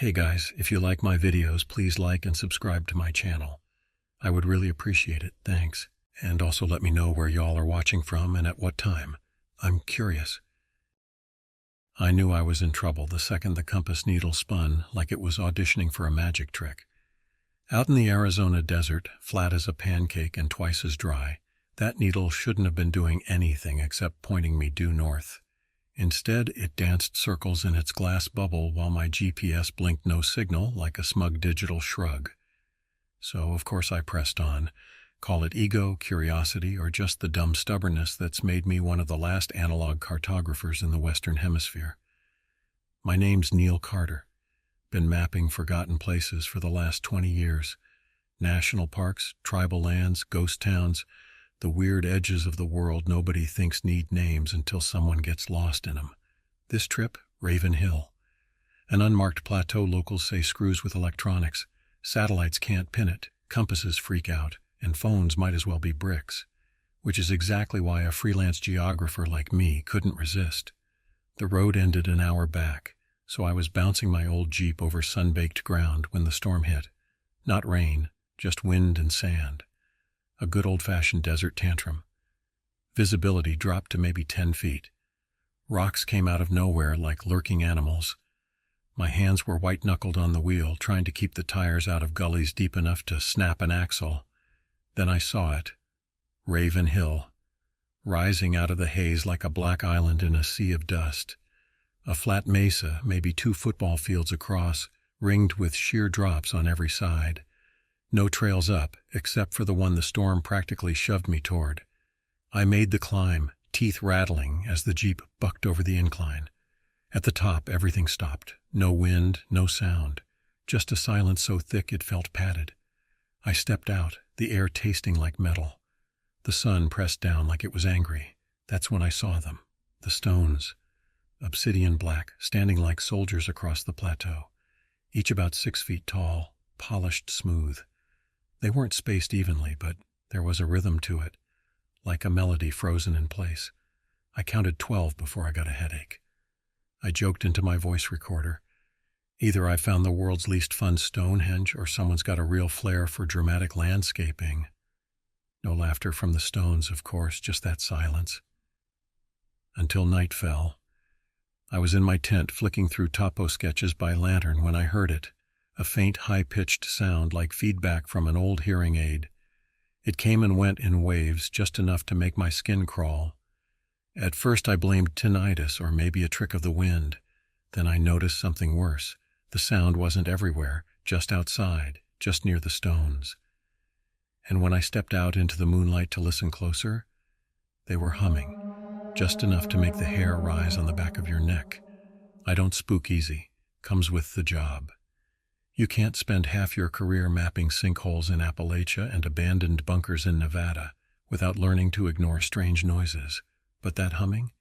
Hey guys, if you like my videos, please like and subscribe to my channel. I would really appreciate it, thanks. And also let me know where y'all are watching from and at what time. I'm curious. I knew I was in trouble the second the compass needle spun like it was auditioning for a magic trick. Out in the Arizona desert, flat as a pancake and twice as dry, that needle shouldn't have been doing anything except pointing me due north. Instead, it danced circles in its glass bubble while my GPS blinked no signal like a smug digital shrug. So, of course, I pressed on. Call it ego, curiosity, or just the dumb stubbornness that's made me one of the last analog cartographers in the Western Hemisphere. My name's Neil Carter. Been mapping forgotten places for the last 20 years. National parks, tribal lands, ghost towns, the weird edges of the world nobody thinks need names until someone gets lost in them. This trip, Raven Hill. An unmarked plateau locals say screws with electronics. Satellites can't pin it, compasses freak out, and phones might as well be bricks. Which is exactly why a freelance geographer like me couldn't resist. The road ended an hour back, so I was bouncing my old Jeep over sun-baked ground when the storm hit. Not rain, just wind and sand. A good old-fashioned desert tantrum. Visibility dropped to maybe 10 feet. Rocks came out of nowhere like lurking animals. My hands were white-knuckled on the wheel, trying to keep the tires out of gullies deep enough to snap an axle. Then I saw it. Raven Hill. Rising out of the haze like a black island in a sea of dust. A flat mesa, maybe 2 football fields across, ringed with sheer drops on every side. No trails up, except for the one the storm practically shoved me toward. I made the climb, teeth rattling as the Jeep bucked over the incline. At the top, everything stopped. No wind, no sound. Just a silence so thick it felt padded. I stepped out, the air tasting like metal. The sun pressed down like it was angry. That's when I saw them. The stones. Obsidian black, standing like soldiers across the plateau. Each about 6 feet tall, polished smooth. They weren't spaced evenly, but there was a rhythm to it, like a melody frozen in place. I counted 12 before I got a headache. I joked into my voice recorder. Either I found the world's least fun Stonehenge or someone's got a real flair for dramatic landscaping. No laughter from the stones, of course, just that silence. Until night fell. I was in my tent flicking through topo sketches by lantern when I heard it. A faint, high-pitched sound like feedback from an old hearing aid. It came and went in waves, just enough to make my skin crawl. At first I blamed tinnitus or maybe a trick of the wind. Then I noticed something worse. The sound wasn't everywhere, just outside, just near the stones. And when I stepped out into the moonlight to listen closer, they were humming, just enough to make the hair rise on the back of your neck. I don't spook easy. Comes with the job. You can't spend half your career mapping sinkholes in Appalachia and abandoned bunkers in Nevada without learning to ignore strange noises. But that humming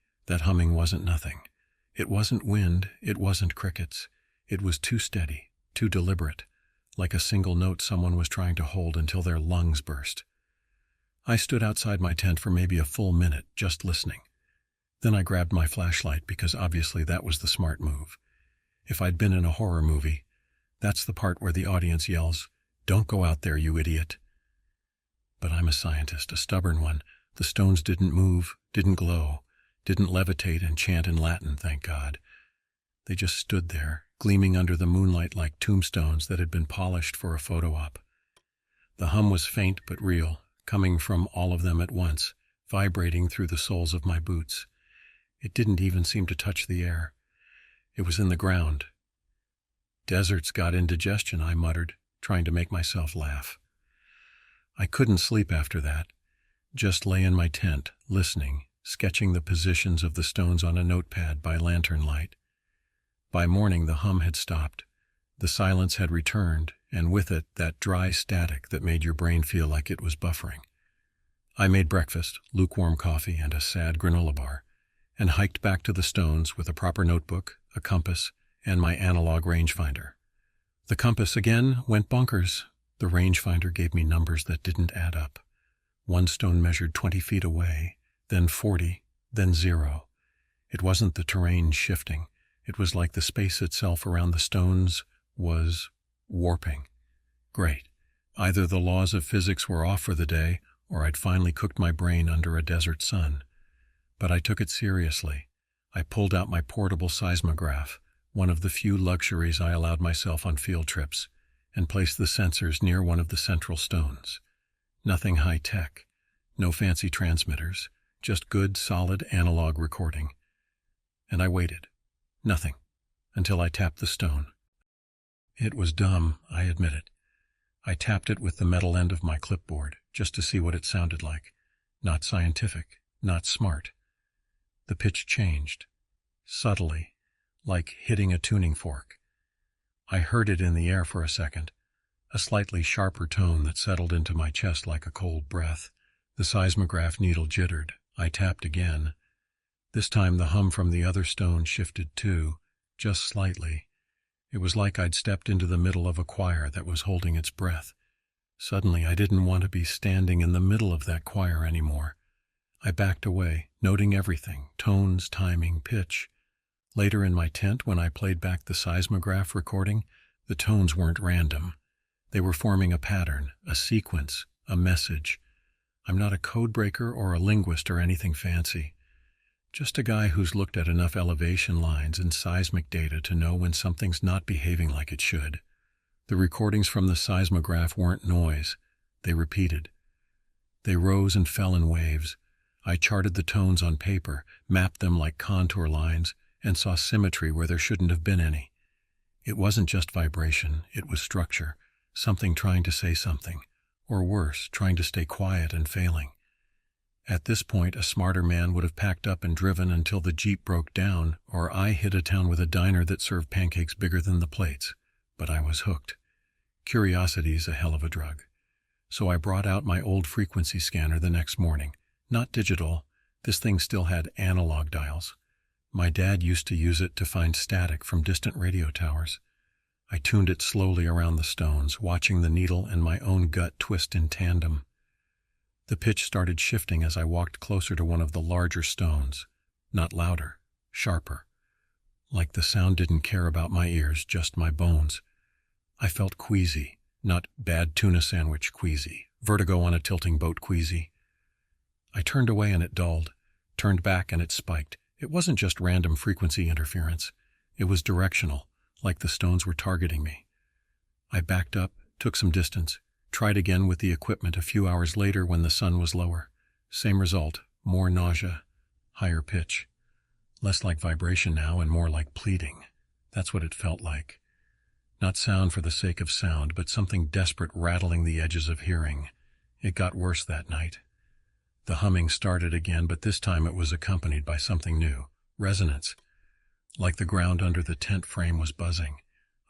wasn't nothing. It wasn't wind, it wasn't crickets. It was too steady, too deliberate, like a single note someone was trying to hold until their lungs burst. I stood outside my tent for maybe a full minute, just listening. Then I grabbed my flashlight because obviously that was the smart move. If I'd been in a horror movie, that's the part where the audience yells, "Don't go out there, you idiot." But I'm a scientist, a stubborn one. The stones didn't move, didn't glow, didn't levitate and chant in Latin, thank God. They just stood there, gleaming under the moonlight like tombstones that had been polished for a photo op. The hum was faint but real, coming from all of them at once, vibrating through the soles of my boots. It didn't even seem to touch the air. It was in the ground. "Desert's got indigestion," I muttered, trying to make myself laugh. I couldn't sleep after that. Just lay in my tent, listening, sketching the positions of the stones on a notepad by lantern light. By morning the hum had stopped. The silence had returned, and with it that dry static that made your brain feel like it was buffering. I made breakfast, lukewarm coffee, and a sad granola bar, and hiked back to the stones with a proper notebook, a compass, and my analog rangefinder. The compass again went bonkers. The rangefinder gave me numbers that didn't add up. One stone measured 20 feet away, then 40, then 0. It wasn't the terrain shifting. It was like the space itself around the stones was warping. Great. Either the laws of physics were off for the day, or I'd finally cooked my brain under a desert sun. But I took it seriously. I pulled out my portable seismograph, one of the few luxuries I allowed myself on field trips, and placed the sensors near one of the central stones. Nothing high-tech, no fancy transmitters, just good, solid analog recording. And I waited. Nothing. Until I tapped the stone. It was dumb, I admit it. I tapped it with the metal end of my clipboard, just to see what it sounded like. Not scientific, not smart. The pitch changed. Subtly, like hitting a tuning fork. I heard it in the air for a second, a slightly sharper tone that settled into my chest like a cold breath. The seismograph needle jittered. I tapped again. This time the hum from the other stone shifted too, just slightly. It was like I'd stepped into the middle of a choir that was holding its breath. Suddenly I didn't want to be standing in the middle of that choir anymore. I backed away, noting everything, tones, timing, pitch. Later in my tent, when I played back the seismograph recording, the tones weren't random. They were forming a pattern, a sequence, a message. I'm not a codebreaker or a linguist or anything fancy. Just a guy who's looked at enough elevation lines and seismic data to know when something's not behaving like it should. The recordings from the seismograph weren't noise. They repeated. They rose and fell in waves. I charted the tones on paper, mapped them like contour lines, and saw symmetry where there shouldn't have been any. It wasn't just vibration, it was structure, something trying to say something, or worse, trying to stay quiet and failing. At this point, a smarter man would have packed up and driven until the Jeep broke down, or I hit a town with a diner that served pancakes bigger than the plates. But I was hooked. Curiosity's a hell of a drug. So I brought out my old frequency scanner the next morning. Not digital, this thing still had analog dials. My dad used to use it to find static from distant radio towers. I tuned it slowly around the stones, watching the needle and my own gut twist in tandem. The pitch started shifting as I walked closer to one of the larger stones. Not louder, sharper. Like the sound didn't care about my ears, just my bones. I felt queasy, not bad tuna sandwich queasy, vertigo on a tilting boat queasy. I turned away and it dulled, turned back and it spiked. It wasn't just random frequency interference. It was directional, like the stones were targeting me. I backed up, took some distance, tried again with the equipment a few hours later when the sun was lower. Same result, more nausea, higher pitch. Less like vibration now and more like pleading. That's what it felt like. Not sound for the sake of sound, but something desperate rattling the edges of hearing. It got worse that night. The humming started again, but this time it was accompanied by something new. Resonance. Like the ground under the tent frame was buzzing.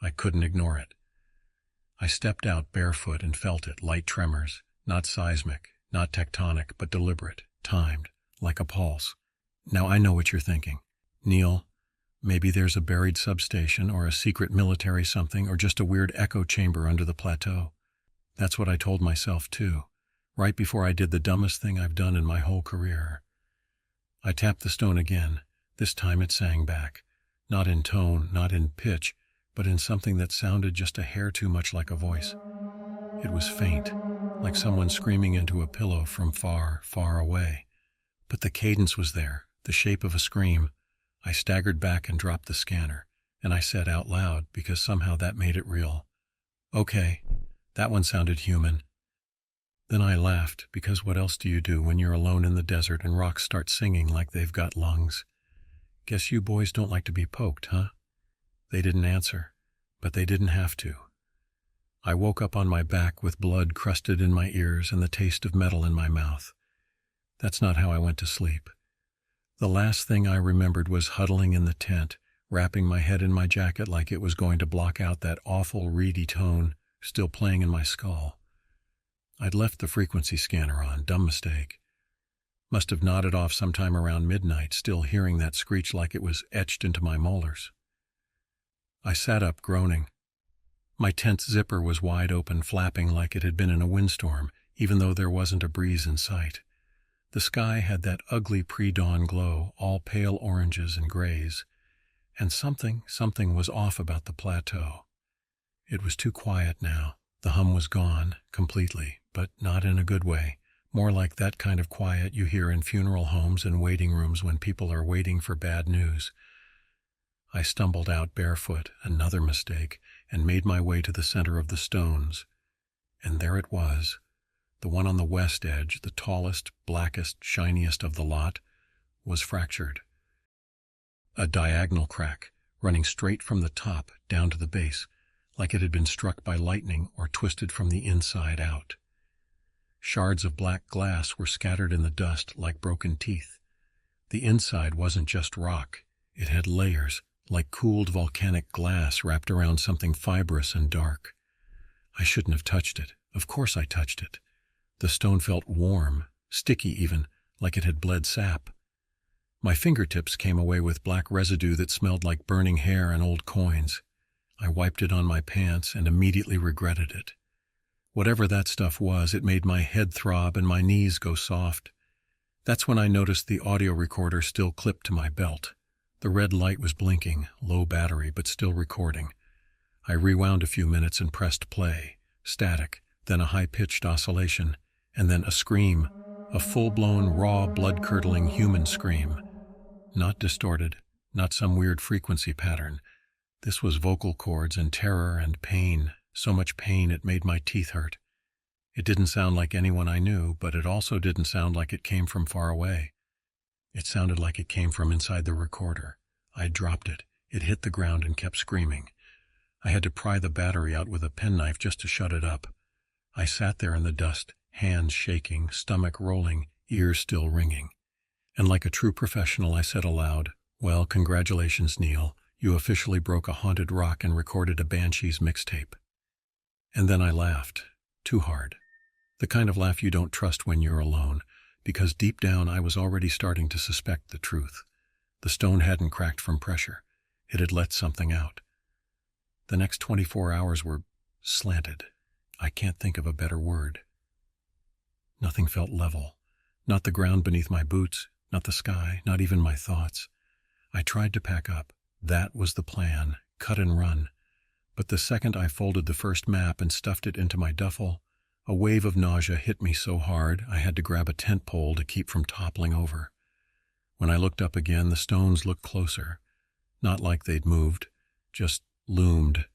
I couldn't ignore it. I stepped out barefoot and felt it, light tremors, not seismic, not tectonic, but deliberate, timed, like a pulse. Now I know what you're thinking. Neil, maybe there's a buried substation or a secret military something or just a weird echo chamber under the plateau. That's what I told myself too, right before I did the dumbest thing I've done in my whole career. I tapped the stone again. This time it sang back, not in tone, not in pitch, but in something that sounded just a hair too much like a voice. It was faint, like someone screaming into a pillow from far, far away. But the cadence was there, the shape of a scream. I staggered back and dropped the scanner, and I said out loud, because somehow that made it real, "Okay, that one sounded human." Then I laughed, because what else do you do when you're alone in the desert and rocks start singing like they've got lungs? Guess you boys don't like to be poked, huh? They didn't answer, but they didn't have to. I woke up on my back with blood crusted in my ears and the taste of metal in my mouth. That's not how I went to sleep. The last thing I remembered was huddling in the tent, wrapping my head in my jacket like it was going to block out that awful reedy tone still playing in my skull. I'd left the frequency scanner on, dumb mistake. Must have nodded off sometime around midnight, still hearing that screech like it was etched into my molars. I sat up, groaning. My tent's zipper was wide open, flapping like it had been in a windstorm, even though there wasn't a breeze in sight. The sky had that ugly pre-dawn glow, all pale oranges and grays. And something was off about the plateau. It was too quiet now. The hum was gone, completely, but not in a good way. More like that kind of quiet you hear in funeral homes and waiting rooms when people are waiting for bad news. I stumbled out barefoot, another mistake, and made my way to the center of the stones. And there it was. The one on the west edge, the tallest, blackest, shiniest of the lot, was fractured. A diagonal crack, running straight from the top down to the base, like it had been struck by lightning or twisted from the inside out. Shards of black glass were scattered in the dust like broken teeth. The inside wasn't just rock. It had layers, like cooled volcanic glass wrapped around something fibrous and dark. I shouldn't have touched it. Of course I touched it. The stone felt warm, sticky even, like it had bled sap. My fingertips came away with black residue that smelled like burning hair and old coins. I wiped it on my pants and immediately regretted it. Whatever that stuff was, it made my head throb and my knees go soft. That's when I noticed the audio recorder still clipped to my belt. The red light was blinking, low battery, but still recording. I rewound a few minutes and pressed play. Static, then a high-pitched oscillation, and then a scream, a full-blown, raw, blood-curdling human scream. Not distorted, not some weird frequency pattern. This was vocal cords and terror and pain, so much pain it made my teeth hurt. It didn't sound like anyone I knew, but it also didn't sound like it came from far away. It sounded like it came from inside the recorder. I dropped it. It hit the ground and kept screaming. I had to pry the battery out with a penknife just to shut it up. I sat there in the dust, hands shaking, stomach rolling, ears still ringing. And like a true professional, I said aloud, "Well, congratulations, Neil. You officially broke a haunted rock and recorded a Banshees mixtape." And then I laughed. Too hard. The kind of laugh you don't trust when you're alone, because deep down I was already starting to suspect the truth. The stone hadn't cracked from pressure. It had let something out. The next 24 hours were slanted. I can't think of a better word. Nothing felt level. Not the ground beneath my boots, not the sky, not even my thoughts. I tried to pack up. That was the plan, cut and run. But the second I folded the first map and stuffed it into my duffel, a wave of nausea hit me so hard I had to grab a tent pole to keep from toppling over. When I looked up again, the stones looked closer. Not like they'd moved, just loomed.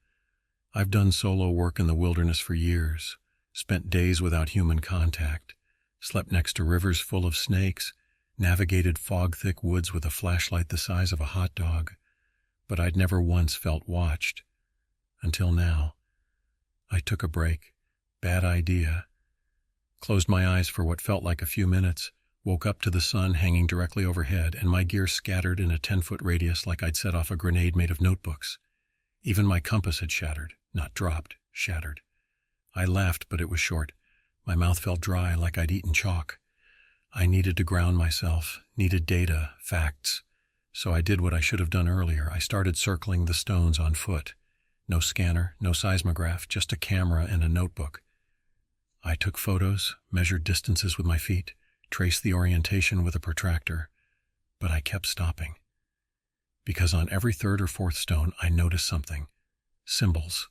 I've done solo work in the wilderness for years, spent days without human contact, slept next to rivers full of snakes, navigated fog-thick woods with a flashlight the size of a hot dog, but I'd never once felt watched. Until now. I took a break. Bad idea. Closed my eyes for what felt like a few minutes, woke up to the sun hanging directly overhead and my gear scattered in a 10-foot radius like I'd set off a grenade made of notebooks. Even my compass had shattered, not dropped, shattered. I laughed, but it was short. My mouth felt dry like I'd eaten chalk. I needed to ground myself, needed data, facts. So I did what I should have done earlier. I started circling the stones on foot. No scanner, no seismograph, just a camera and a notebook. I took photos, measured distances with my feet, traced the orientation with a protractor, but I kept stopping. Because on every third or fourth stone I noticed something. Symbols.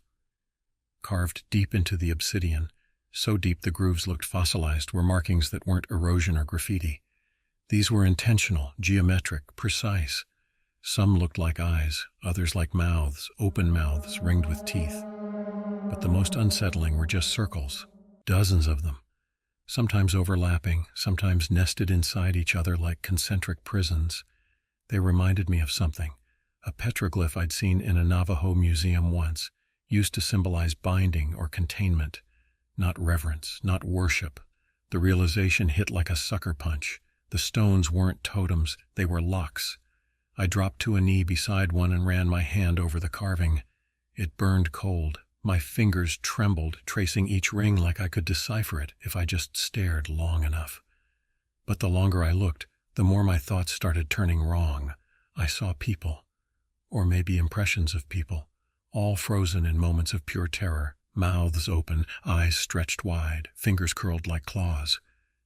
Carved deep into the obsidian, so deep the grooves looked fossilized, were markings that weren't erosion or graffiti. These were intentional, geometric, precise. Some looked like eyes, others like mouths, open mouths ringed with teeth. But the most unsettling were just circles, dozens of them, sometimes overlapping, sometimes nested inside each other like concentric prisons. They reminded me of something, a petroglyph I'd seen in a Navajo museum once, used to symbolize binding or containment, not reverence, not worship. The realization hit like a sucker punch. The stones weren't totems, they were locks. I dropped to a knee beside one and ran my hand over the carving. It burned cold. My fingers trembled, tracing each ring like I could decipher it if I just stared long enough. But the longer I looked, the more my thoughts started turning wrong. I saw people, or maybe impressions of people, all frozen in moments of pure terror, mouths open, eyes stretched wide, fingers curled like claws.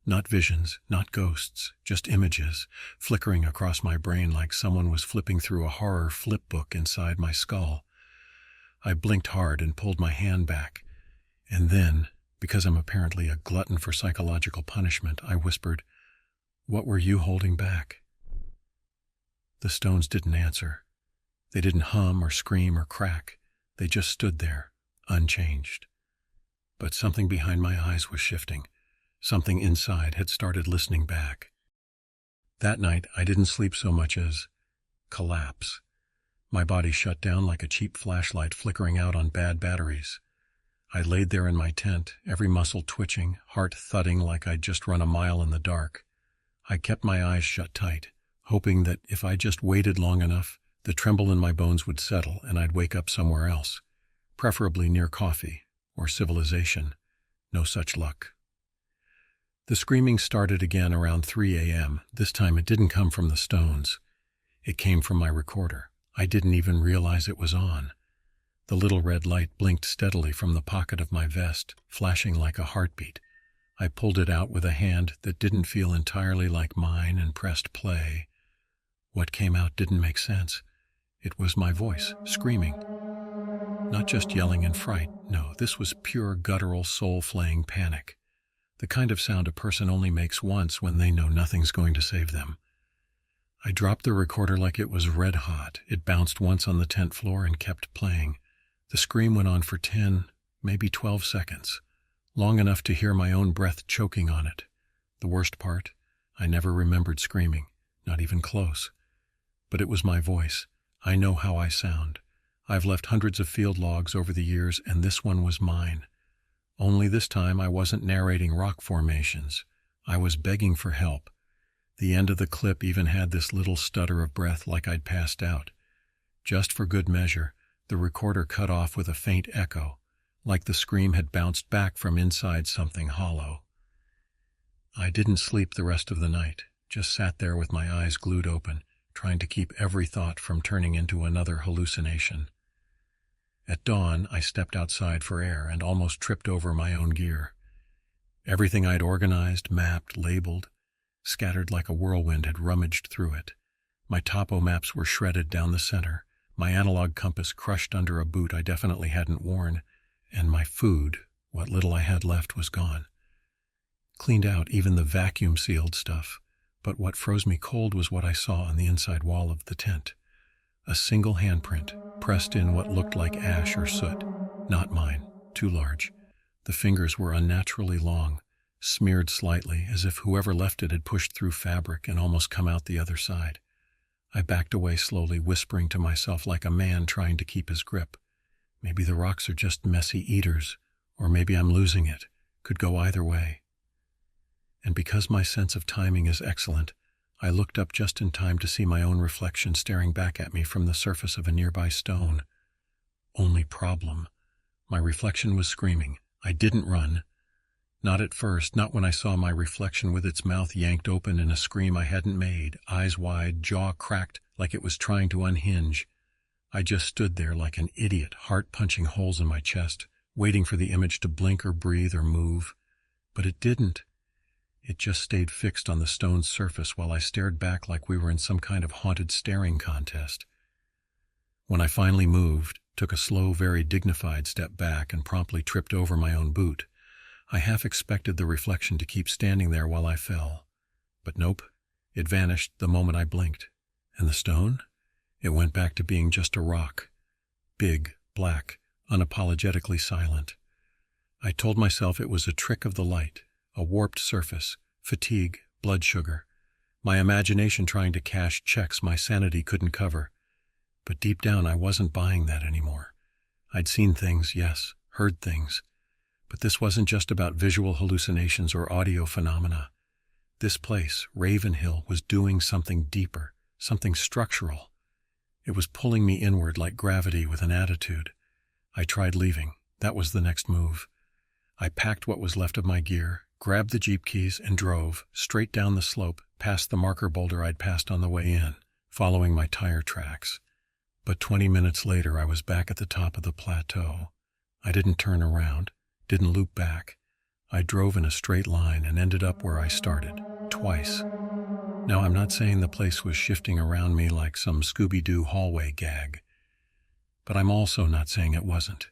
Not visions, not ghosts, just images, flickering across my brain like someone was flipping through a horror flip book inside my skull. I blinked hard and pulled my hand back. And then, because I'm apparently a glutton for psychological punishment, I whispered, "What were you holding back?" The stones didn't answer. They didn't hum or scream or crack. They just stood there, unchanged. But something behind my eyes was shifting. Something inside had started listening back. That night, I didn't sleep so much as collapse. My body shut down like a cheap flashlight flickering out on bad batteries. I laid there in my tent, every muscle twitching, heart thudding like I'd just run a mile in the dark. I kept my eyes shut tight, hoping that if I just waited long enough, the tremble in my bones would settle and I'd wake up somewhere else, preferably near coffee or civilization. No such luck. The screaming started again around 3 a.m. This time it didn't come from the stones. It came from my recorder. I didn't even realize it was on. The little red light blinked steadily from the pocket of my vest, flashing like a heartbeat. I pulled it out with a hand that didn't feel entirely like mine and pressed play. What came out didn't make sense. It was my voice, screaming. Not just yelling in fright, no, this was pure guttural, soul-flaying panic. The kind of sound a person only makes once when they know nothing's going to save them. I dropped the recorder like it was red hot. It bounced once on the tent floor and kept playing. The scream went on for 10, maybe 12 seconds, long enough to hear my own breath choking on it. The worst part, I never remembered screaming, not even close. But it was my voice. I know how I sound. I've left hundreds of field logs over the years, and this one was mine. Only this time I wasn't narrating rock formations. I was begging for help. The end of the clip even had this little stutter of breath like I'd passed out. Just for good measure, the recorder cut off with a faint echo, like the scream had bounced back from inside something hollow. I didn't sleep the rest of the night, just sat there with my eyes glued open, trying to keep every thought from turning into another hallucination. At dawn, I stepped outside for air and almost tripped over my own gear. Everything I'd organized, mapped, labeled, scattered like a whirlwind, had rummaged through it. My topo maps were shredded down the center, my analog compass crushed under a boot I definitely hadn't worn, and my food, what little I had left, was gone. Cleaned out even the vacuum-sealed stuff, but what froze me cold was what I saw on the inside wall of the tent. A single handprint, pressed in what looked like ash or soot. Not mine, too large. The fingers were unnaturally long, smeared slightly, as if whoever left it had pushed through fabric and almost come out the other side. I backed away slowly, whispering to myself like a man trying to keep his grip. Maybe the rocks are just messy eaters, or maybe I'm losing it. Could go either way. And because my sense of timing is excellent, I looked up just in time to see my own reflection staring back at me from the surface of a nearby stone. Only problem. My reflection was screaming. I didn't run. Not at first, not when I saw my reflection with its mouth yanked open in a scream I hadn't made, eyes wide, jaw cracked like it was trying to unhinge. I just stood there like an idiot, heart punching holes in my chest, waiting for the image to blink or breathe or move. But it didn't. It just stayed fixed on the stone's surface while I stared back like we were in some kind of haunted staring contest. When I finally moved, took a slow, very dignified step back and promptly tripped over my own boot, I half expected the reflection to keep standing there while I fell. But nope, it vanished the moment I blinked. And the stone? It went back to being just a rock. Big, black, unapologetically silent. I told myself it was a trick of the light, a warped surface, fatigue, blood sugar. My imagination trying to cash checks my sanity couldn't cover. But deep down I wasn't buying that anymore. I'd seen things, yes, heard things. But this wasn't just about visual hallucinations or audio phenomena. This place, Raven Hill, was doing something deeper, something structural. It was pulling me inward like gravity with an attitude. I tried leaving. That was the next move. I packed what was left of my gear, grabbed the Jeep keys, and drove straight down the slope past the marker boulder I'd passed on the way in, following my tire tracks. But 20 minutes later, I was back at the top of the plateau. I didn't turn around. Didn't loop back. I drove in a straight line and ended up where I started, twice. Now, I'm not saying the place was shifting around me like some Scooby-Doo hallway gag, but I'm also not saying it wasn't.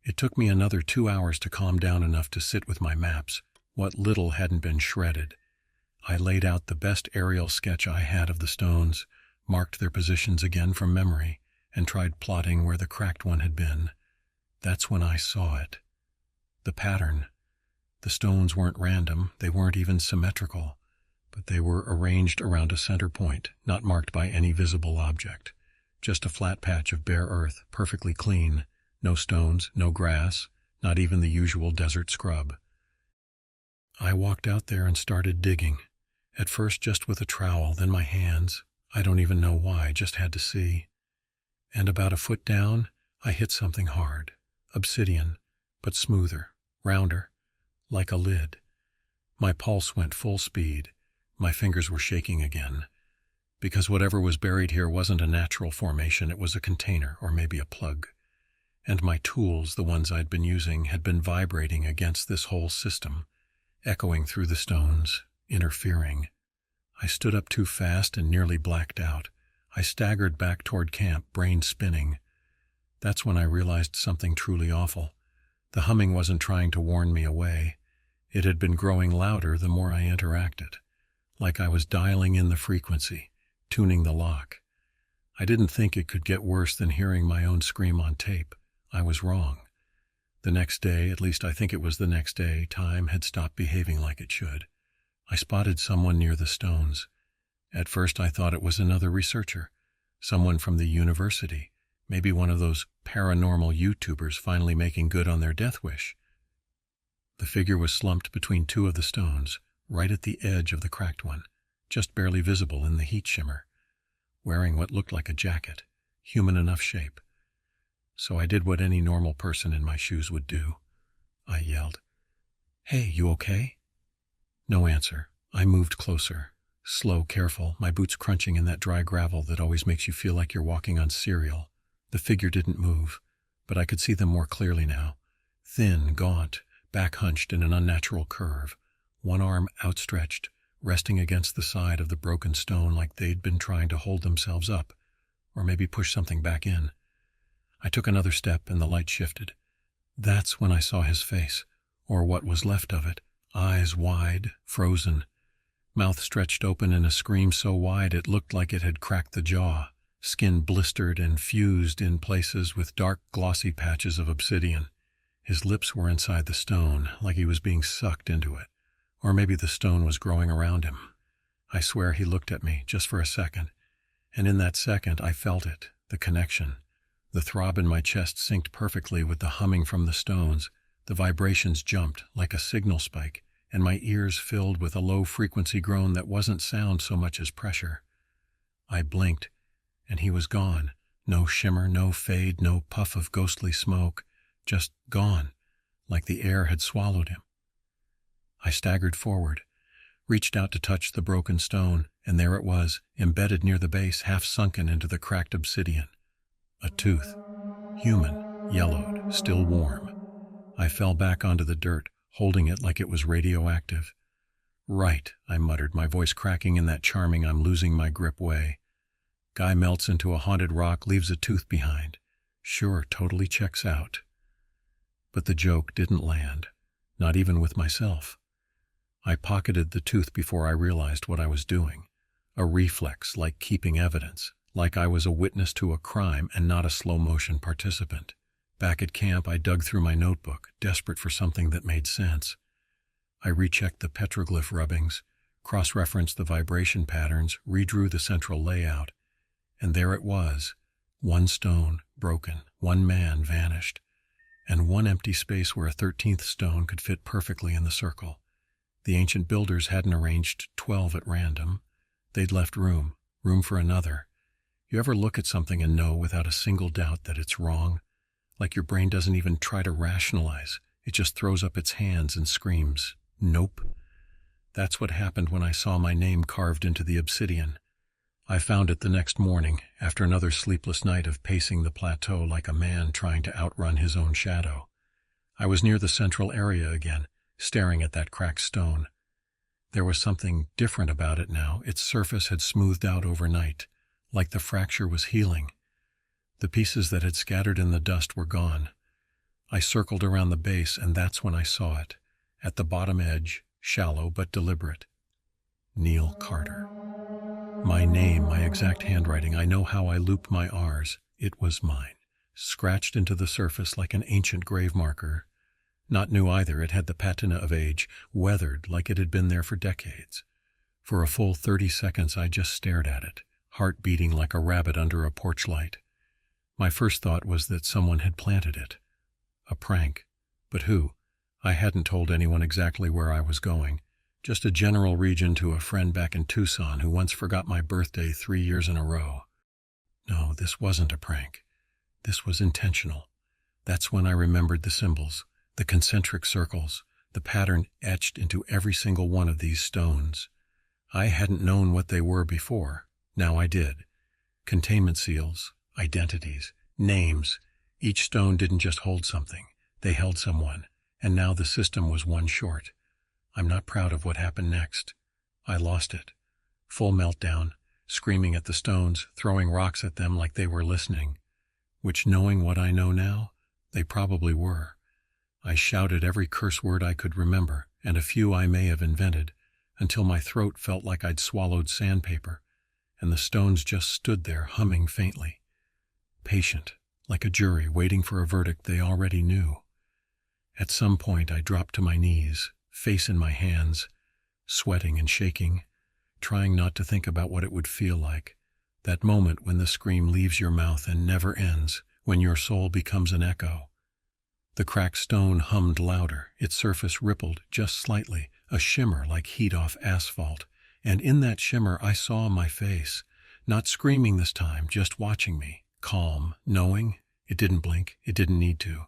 It took me another 2 hours to calm down enough to sit with my maps, what little hadn't been shredded. I laid out the best aerial sketch I had of the stones, marked their positions again from memory, and tried plotting where the cracked one had been. That's when I saw it. The pattern. The stones weren't random, they weren't even symmetrical, but they were arranged around a center point, not marked by any visible object. Just a flat patch of bare earth, perfectly clean. No stones, no grass, not even the usual desert scrub. I walked out there and started digging. At first just with a trowel, then my hands. I don't even know why, just had to see. And about a foot down, I hit something hard. Obsidian, but smoother, rounder, like a lid. My pulse went full speed. My fingers were shaking again. Because whatever was buried here wasn't a natural formation, it was a container, or maybe a plug. And my tools, the ones I'd been using, had been vibrating against this whole system, echoing through the stones, interfering. I stood up too fast and nearly blacked out. I staggered back toward camp, brain spinning. That's when I realized something truly awful. The humming wasn't trying to warn me away. It had been growing louder the more I interacted, like I was dialing in the frequency, tuning the lock. I didn't think it could get worse than hearing my own scream on tape. I was wrong. The next day, at least I think it was the next day, time had stopped behaving like it should. I spotted someone near the stones. At first I thought it was another researcher, someone from the university, maybe one of those paranormal YouTubers finally making good on their death wish. The figure was slumped between two of the stones, right at the edge of the cracked one, just barely visible in the heat shimmer, wearing what looked like a jacket, human enough shape. So I did what any normal person in my shoes would do. I yelled, "Hey, you okay?" No answer. I moved closer, slow, careful, my boots crunching in that dry gravel that always makes you feel like you're walking on cereal. The figure didn't move, but I could see them more clearly now. Thin, gaunt, back hunched in an unnatural curve, one arm outstretched, resting against the side of the broken stone like they'd been trying to hold themselves up, or maybe push something back in. I took another step and the light shifted. That's when I saw his face, or what was left of it, eyes wide, frozen, mouth stretched open in a scream so wide it looked like it had cracked the jaw, skin blistered and fused in places with dark, glossy patches of obsidian. His lips were inside the stone, like he was being sucked into it, or maybe the stone was growing around him. I swear he looked at me, just for a second, and in that second I felt it, the connection. The throb in my chest synced perfectly with the humming from the stones. The vibrations jumped like a signal spike, and my ears filled with a low-frequency groan that wasn't sound so much as pressure. I blinked, and he was gone. No shimmer, no fade, no puff of ghostly smoke. Just gone, like the air had swallowed him. I staggered forward, reached out to touch the broken stone, and there it was, embedded near the base, half sunken into the cracked obsidian. A tooth, human, yellowed, still warm. I fell back onto the dirt, holding it like it was radioactive. "Right," I muttered, my voice cracking in that charming I'm losing my grip way. Guy melts into a haunted rock, leaves a tooth behind. Sure, totally checks out. But the joke didn't land, not even with myself. I pocketed the tooth before I realized what I was doing. A reflex, like keeping evidence, like I was a witness to a crime and not a slow-motion participant. Back at camp, I dug through my notebook, desperate for something that made sense. I rechecked the petroglyph rubbings, cross-referenced the vibration patterns, redrew the central layout, and there it was. One stone, broken, one man vanished, and one empty space where a 13th stone could fit perfectly in the circle. The ancient builders hadn't arranged 12 at random. They'd left room for another. You ever look at something and know without a single doubt that it's wrong? Like your brain doesn't even try to rationalize. It just throws up its hands and screams, "Nope." That's what happened when I saw my name carved into the obsidian. I found it the next morning, after another sleepless night of pacing the plateau like a man trying to outrun his own shadow. I was near the central area again, staring at that cracked stone. There was something different about it now. Its surface had smoothed out overnight, like the fracture was healing. The pieces that had scattered in the dust were gone. I circled around the base, and that's when I saw it. At the bottom edge, shallow but deliberate. Neil Carter. My name, my exact handwriting, I know how I looped my R's. It was mine. Scratched into the surface like an ancient grave marker. Not new either, it had the patina of age, weathered like it had been there for decades. For a full 30 seconds I just stared at it, heart beating like a rabbit under a porch light. My first thought was that someone had planted it. A prank. But who? I hadn't told anyone exactly where I was going. Just a general region to a friend back in Tucson who once forgot my birthday 3 years in a row. No, this wasn't a prank. This was intentional. That's when I remembered the symbols, the concentric circles, the pattern etched into every single one of these stones. I hadn't known what they were before. Now I did. Containment seals, identities, names. Each stone didn't just hold something. They held someone. And now the system was one short. I'm not proud of what happened next. I lost it. Full meltdown, screaming at the stones, throwing rocks at them like they were listening. Which, knowing what I know now, they probably were. I shouted every curse word I could remember, and a few I may have invented, until my throat felt like I'd swallowed sandpaper, and the stones just stood there humming faintly. Patient, like a jury waiting for a verdict they already knew. At some point I dropped to my knees, face in my hands, sweating and shaking, trying not to think about what it would feel like. That moment when the scream leaves your mouth and never ends, when your soul becomes an echo. The cracked stone hummed louder, its surface rippled just slightly, a shimmer like heat off asphalt, and in that shimmer I saw my face, not screaming this time, just watching me, calm, knowing. It didn't blink, it didn't need to.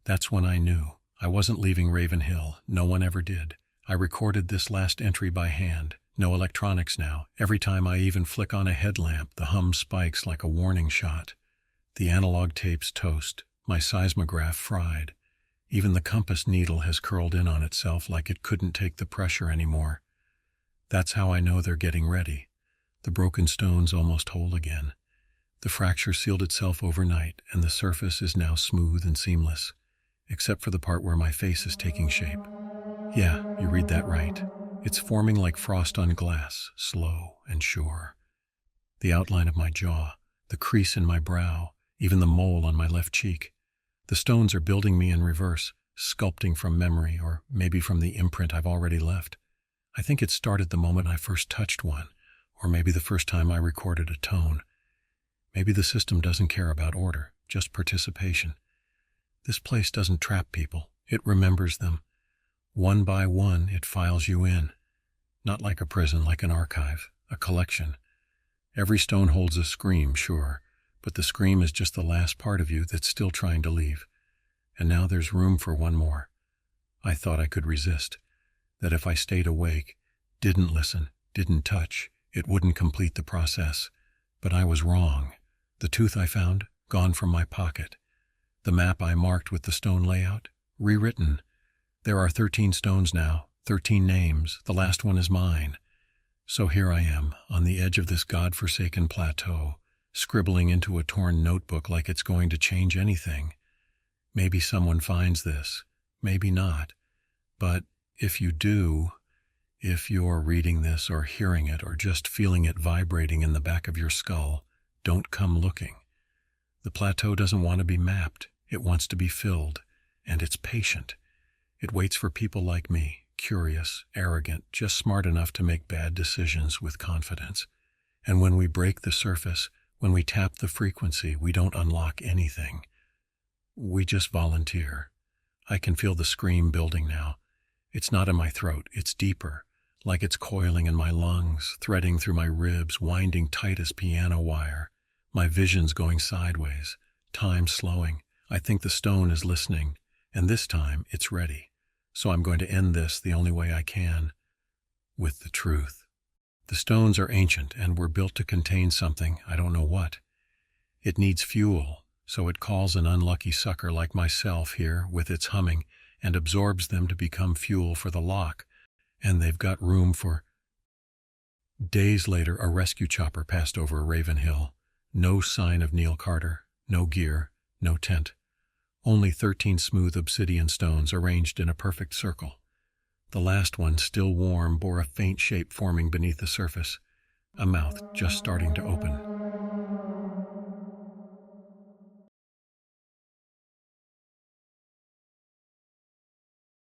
That's when I knew. I wasn't leaving Raven Hill, no one ever did. I recorded this last entry by hand. No electronics now. Every time I even flick on a headlamp, the hum spikes like a warning shot. The analog tapes toast, my seismograph fried. Even the compass needle has curled in on itself like it couldn't take the pressure anymore. That's how I know they're getting ready. The broken stone's almost whole again. The fracture sealed itself overnight, and the surface is now smooth and seamless, except for the part where my face is taking shape. Yeah, you read that right. It's forming like frost on glass, slow and sure. The outline of my jaw, the crease in my brow, even the mole on my left cheek. The stones are building me in reverse, sculpting from memory, or maybe from the imprint I've already left. I think it started the moment I first touched one, or maybe the first time I recorded a tone. Maybe the system doesn't care about order, just participation. This place doesn't trap people, it remembers them. One by one, it files you in. Not like a prison, like an archive, a collection. Every stone holds a scream, sure, but the scream is just the last part of you that's still trying to leave. And now there's room for one more. I thought I could resist, that if I stayed awake, didn't listen, didn't touch, it wouldn't complete the process. But I was wrong. The tooth I found, gone from my pocket. The map I marked with the stone layout, rewritten. There are 13 stones now, 13 names, the last one is mine. So here I am, on the edge of this God-forsaken plateau, scribbling into a torn notebook like it's going to change anything. Maybe someone finds this, maybe not. But if you do, if you're reading this or hearing it or just feeling it vibrating in the back of your skull, don't come looking. The plateau doesn't want to be mapped, it wants to be filled, and it's patient. It waits for people like me, curious, arrogant, just smart enough to make bad decisions with confidence. And when we break the surface, when we tap the frequency, we don't unlock anything. We just volunteer. I can feel the scream building now. It's not in my throat, it's deeper, like it's coiling in my lungs, threading through my ribs, winding tight as piano wire. My vision's going sideways, time slowing. I think the stone is listening, and this time it's ready. So I'm going to end this the only way I can, with the truth. The stones are ancient and were built to contain something, I don't know what. It needs fuel, so it calls an unlucky sucker like myself here with its humming and absorbs them to become fuel for the lock, and they've got room for... Days later, a rescue chopper passed over Raven Hill. No sign of Neil Carter, No gear, no tent. Only 13 smooth obsidian stones arranged in a perfect circle. The last one, still warm, bore a faint shape forming beneath the surface, a mouth just starting to open.